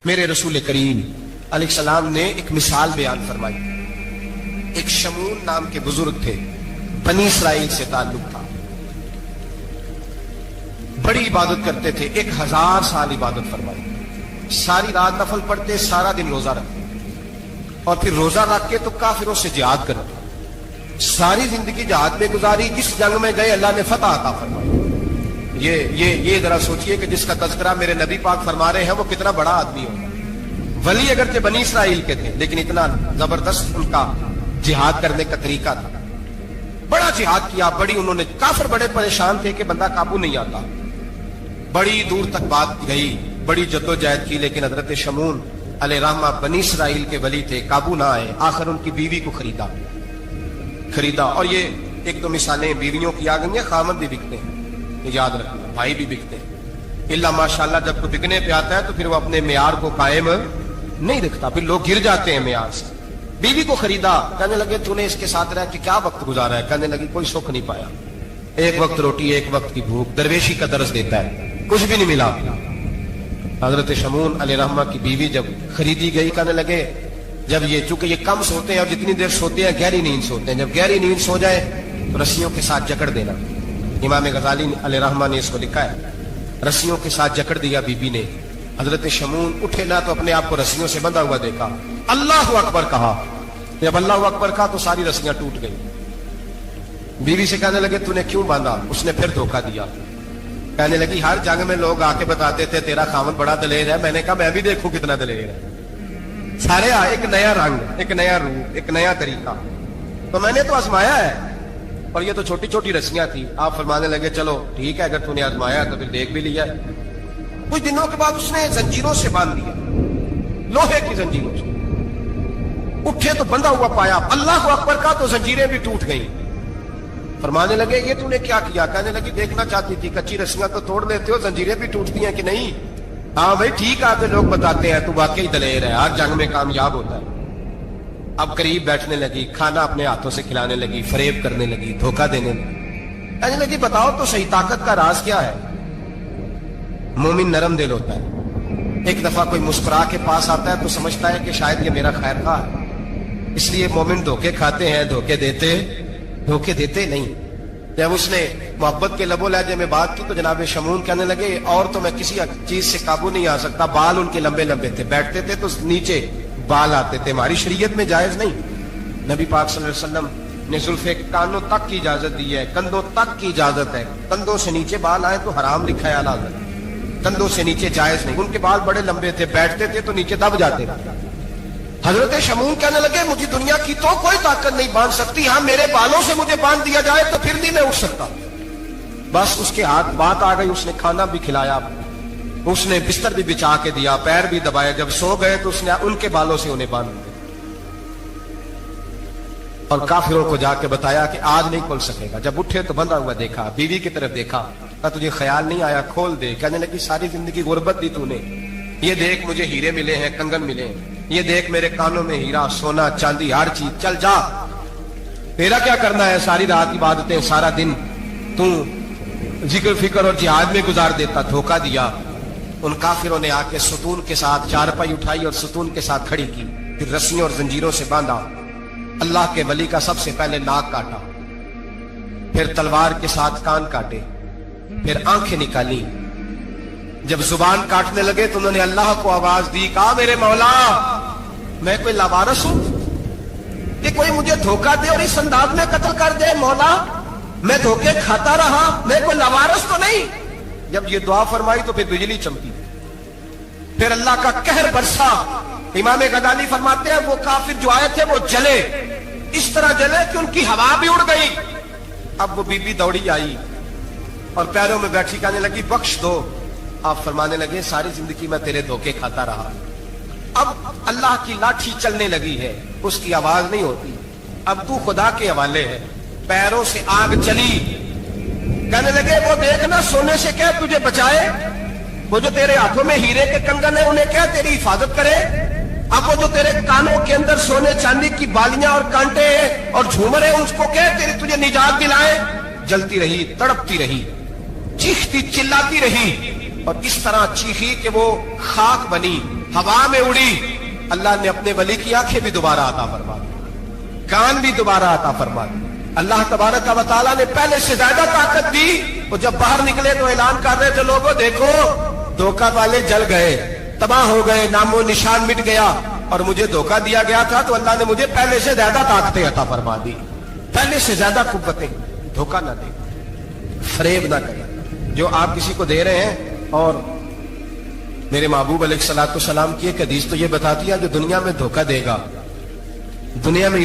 میرے رسول کریم علیہ السلام نے ایک مثال بیان فرمائی. ایک شمون نام کے بزرگ تھے، بنی اسرائیل سے تعلق تھا، بڑی عبادت کرتے تھے، 1000 سال عبادت فرمائی، ساری رات نفل پڑھتے، سارا دن روزہ رکھتے، اور پھر روزہ رکھ کے تو کافروں سے جہاد کرتے، ساری زندگی جہاد میں گزاری، جس جنگ میں گئے اللہ نے فتح عطا فرمائی. یہ ذرا سوچئے کہ جس کا تذکرہ میرے نبی پاک فرما رہے ہیں وہ کتنا بڑا آدمی ہوگا. ولی اگرچہ بنی اسرائیل کے تھے لیکن اتنا زبردست ان کا جہاد کرنے کا طریقہ تھا، بڑا جہاد کیا، بڑی انہوں نے، کافر بڑے پریشان تھے کہ بندہ قابو نہیں آتا، بڑی دور تک بات گئی، بڑی جدوجہد کی، لیکن حضرت شمون علیہ رحمہ بنی اسرائیل کے ولی تھے، قابو نہ آئے. آخر ان کی بیوی کو خریدا. اور یہ ایک دو مثالیں بیویوں کی آ گئی ہیں، خامد بھی بکتے ہیں، یاد رکھنا، بھائی بھی بکتے ہیں. اللہ ماشاءاللہ جب کوئی بکنے پہ آتا ہے تو پھر وہ اپنے معیار کو قائم نہیں رکھتا، پھر لوگ گر جاتے ہیں معیار سے. بیوی کو خریدا، کہنے لگے تو نے اس کے ساتھ رہ کے کیا وقت گزارا ہے؟ کہنے لگی کوئی سکھ نہیں پایا، ایک وقت روٹی ایک وقت کی بھوک، درویشی کا درس دیتا ہے، کچھ بھی نہیں ملا. حضرت شمون علیہ رحمہ کی بیوی جب خریدی گئی، کہنے لگے جب یہ چونکہ یہ کم سوتے ہیں اور جتنی دیر سوتے ہیں گہری نیند سوتے ہیں، جب گہری نیند سو جائے تو رسیوں کے ساتھ جکڑ دینا. امام غزالی علیہ رحمہ نے اس کو لکھا ہے، رسیوں کے ساتھ جکڑ دیا بیوی نے. حضرت شمون اٹھے نہ تو اپنے آپ کو رسیوں سے بندھا ہوا دیکھا، اللہ اکبر کہا، جب اللہ اکبر کہا تو ساری رسیاں ٹوٹ گئی. بیوی سے کہنے لگے تو نے کیوں باندھا؟ اس نے پھر دھوکہ دیا. کہنے لگی ہر جنگ میں لوگ آ کے بتاتے تھے تیرا خاوند بڑا دلیر ہے، میں نے کہا میں بھی دیکھوں کتنا دلیر ہے. سارے ایک نیا رنگ، ایک نیا روپ، ایک نیا طریقہ، تو میں نے تو آزمایا ہے. اور یہ تو چھوٹی چھوٹی رسیاں تھی. آپ فرمانے لگے چلو ٹھیک ہے، اگر تو نے آزمایا تو پھر دیکھ بھی لیا. کچھ دنوں کے بعد اس نے زنجیروں سے باندھ دیا، لوہے کی زنجیروں سے. اٹھے تو بندھا ہوا پایا، اللہ اکبر کا تو زنجیریں بھی ٹوٹ گئیں. فرمانے لگے یہ تو نے کیا کیا؟ کہنے لگی دیکھنا چاہتی تھی، کچی رسیاں تو توڑ دیتے ہو، زنجیریں بھی ٹوٹتی ہیں کہ نہیں؟ ہاں بھائی ٹھیک آتے لوگ بتاتے ہیں تو واقعی دلیر ہے، ہر جنگ میں کامیاب ہوتا ہے. اب قریب بیٹھنے لگی، کھانا اپنے ہاتھوں سے کھلانے لگی، فریب کرنے لگی، دھوکہ دینے لگی. کہنے لگی بتاؤ تو صحیح طاقت کا راز کیا ہے؟ مومن نرم دل ہوتا ہے. ایک دفعہ کوئی مسکرا کے پاس آتا ہے تو سمجھتا ہے کہ شاید یہ میرا خیر خواہ ہے، اس لیے مومن دھوکے کھاتے ہیں، دھوکے دیتے نہیں. جب اس نے محبت کے لب و لہجے میں بات کی تو جناب شمون کہنے لگے اور تو میں کسی چیز سے قابو نہیں آ سکتا. بال ان کے لمبے لمبے تھے، بیٹھتے تھے تو نیچے بال آتے تھے، ہماری شریعت میں جائز نہیں. نبی پاک صلی اللہ علیہ وسلم نے زلفے کانوں تک کی اجازت دی ہے، کندھوں تک کی اجازت ہے. کندھوں سے نیچے بال آئے تو حرام لکھا ہے اعلیٰ حضرت، کندھوں سے نیچے جائز نہیں. ان کے بال بڑے لمبے تھے، بیٹھتے تھے تو نیچے دب جاتے تھے. حضرت شمون کہنے لگے مجھے دنیا کی تو کوئی طاقت نہیں باندھ سکتی، ہاں میرے بالوں سے مجھے باندھ دیا جائے تو پھر نہیں میں اٹھ سکتا. بس اس کے ہاتھ بات آ گئی، اس نے کھانا بھی کھلایا، اس نے بستر بھی بچھا کے دیا، پیر بھی دبایا. جب سو گئے تو اس نے ان کے بالوں سے انہیں باندھ دیا اور کافروں کو جا کے بتایا کہ آج نہیں کھول سکے گا. جب اٹھے تو بندھا ہوا دیکھا، بیوی کی طرف دیکھا، کہا تجھے خیال نہیں آیا کھول دے؟ کہنے لگی ساری زندگی غربت دی تو نے، یہ دیکھ مجھے ہیرے ملے ہیں، کنگن ملے ہیں، یہ دیکھ میرے کانوں میں ہیرا، سونا چاندی، ہر چیز، چل جا، تیرا کیا کرنا ہے؟ ساری رات عبادتیں، سارا دن تو ذکر فکر اور جہاد میں گزار دیتا. دھوکہ دیا. ان کافروں نے آ کے ستون کے ساتھ چارپائی اٹھائی اور ستون کے ساتھ کھڑی کی، پھر رسیوں اور زنجیروں سے باندھا. اللہ کے ولی کا سب سے پہلے ناک کاٹا، پھر تلوار کے ساتھ کان کاٹے، پھر آنکھیں نکالی. جب زبان کاٹنے لگے تو انہوں نے اللہ کو آواز دی، کہا میرے مولا میں کوئی لاوارث ہوں کہ کوئی مجھے دھوکہ دے اور اس انداز میں قتل کر دے؟ مولا میں دھوکے کھاتا رہا، میں کوئی لاوارث تو نہیں؟ جب یہ دعا فرمائی تو پھر بجلی چمکی، پھر اللہ کا قہر برسا. امام غزالی فرماتے ہیں وہ کافر جو آئے تھے وہ جلے، اس طرح جلے کہ ان کی ہوا بھی اڑ گئی. اب وہ بی بی دوڑی آئی اور پیروں میں بیٹھی، کہنے لگی بخش دو. آپ فرمانے لگے ساری زندگی میں تیرے دھوکے کھاتا رہا، اب اللہ کی لاٹھی چلنے لگی ہے، اس کی آواز نہیں ہوتی، اب تو خدا کے حوالے ہے. پیروں سے آگ چلی. کہنے لگے وہ دیکھنا سونے سے کیا تجھے بچائے، وہ جو تیرے ہاتھوں میں ہیرے کے کنگن ہیں انہیں کیا تیری حفاظت کرے. اب وہ جو تیرے کانوں کے اندر سونے چاندی کی بالیاں اور کانٹے ہیں اور جھومر ہیں اس کو کیا تجھے نجات دلائے. جلتی رہی، تڑپتی رہی، چیختی چلاتی رہی، اور اس طرح چیخی کہ وہ خاک بنی. ہوا میں اڑی، اللہ نے اپنے ولی کی آنکھیں بھی دوبارہ عطا فرما دی، کان بھی دوبارہ عطا فرما دی۔ اللہ تبارک و تعالیٰ نے پہلے سے زیادہ طاقت دی۔ وہ جب باہر نکلے تو اعلان کر رہے تھے، لوگوں دیکھو دھوکہ والے جل گئے، تباہ ہو گئے، نام و نشان مٹ گیا، اور مجھے دھوکہ دیا گیا تھا تو اللہ نے مجھے پہلے سے زیادہ طاقتیں عطا فرما دی، پہلے سے زیادہ قوتیں۔ دھوکہ نہ دیں، فریب نہ کریں۔ جو آپ کسی کو دے رہے ہیں، اور میرے محبوب علیہ الصلوۃ والسلام کی ایک حدیث تو یہ بتاتی ہے جو دنیا میں دھوکہ دے گا، دنیا میں